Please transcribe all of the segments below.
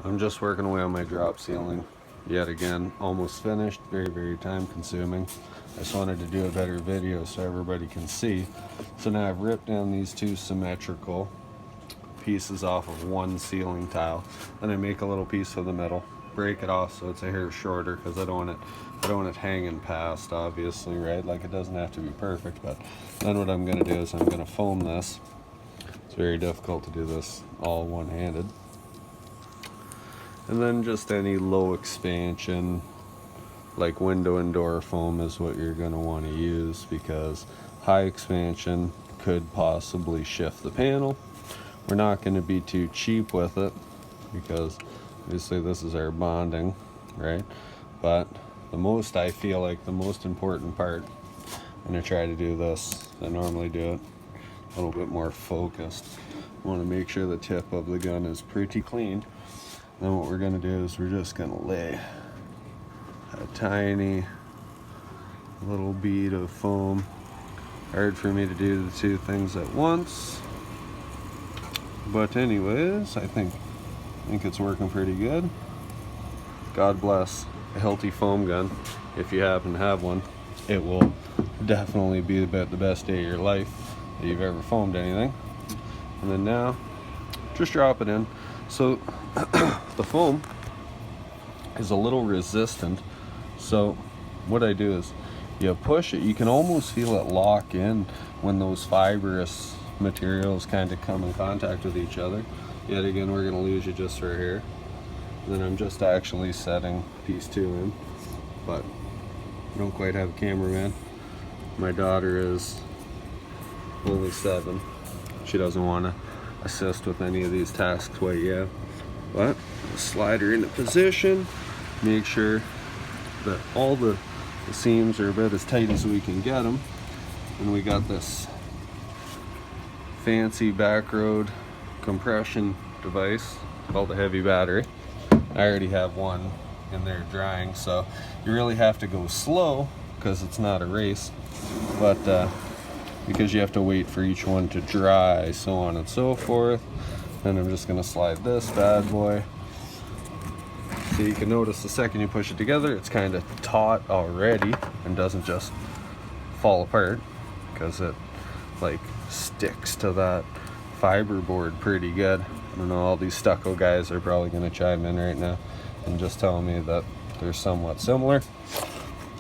I'm just working away on my drop ceiling yet again. Almost finished. Very time consuming. I just wanted to do a better video so everybody can see. So now I've ripped down these two symmetrical pieces off of one ceiling tile. Then I make a little piece for the middle, break it off so it's a hair shorter because I don't want it hanging past, obviously, right? Like, it doesn't have to be perfect. But then what I'm going to do is I'm going to foam this. It's very difficult to do this all one-handed. And then just any low expansion, like window and door foam, is what you're going to want to use, because high expansion could possibly shift the panel. We're not going to be too cheap with it because obviously this is our bonding, right? But I feel like the most important part, I'm going to try to do this. I normally do it a little bit more focused. I want to make sure the tip of the gun is pretty clean. Then what we're going to do is we're just going to lay a tiny little bead of foam. Hard for me to do the two things at once. But anyways, I think it's working pretty good. God bless a healthy foam gun. If you happen to have one, it will definitely be about the best day of your life that you've ever foamed anything. And then now, just drop it in. So the foam is a little resistant. So what I do is you push it. You can almost feel it lock in when those fibrous materials kind of come in contact with each other. Yet again, we're going to lose you just right here. And then I'm just actually setting piece 2 in. But I don't quite have a cameraman. My daughter is only 7. She doesn't want to assist with any of these tasks quite yet. But slide her into position, make sure that all the seams are about as tight as we can get them. And we got this fancy Backroad compression device called a heavy battery. I already have one in there drying, so you really have to go slow because it's not a race, but because you have to wait for each one to dry, so on and so forth. And I'm just going to slide this bad boy. So you can notice the second you push it together, it's kind of taut already and doesn't just fall apart, because it like sticks to that fiberboard pretty good. I don't know, all these stucco guys are probably going to chime in right now and just tell me that they're somewhat similar.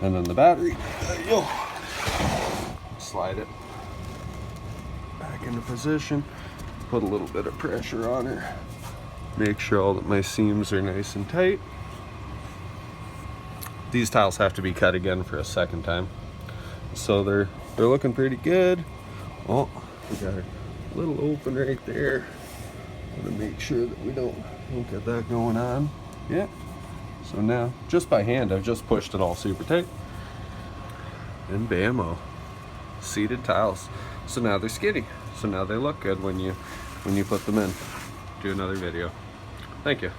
And then the battery, slide it back into position, put a little bit of pressure on her, make sure all that my seams are nice and tight. These tiles have to be cut again for a second time, so they're looking pretty good. Oh, we got a little open right there. Want to make sure that we don't get that going on. Yeah. So now, just by hand, I've just pushed it all super tight, and bammo, seated tiles. So now they're skiddy. So now they look good when you put them in. Do another video. Thank you.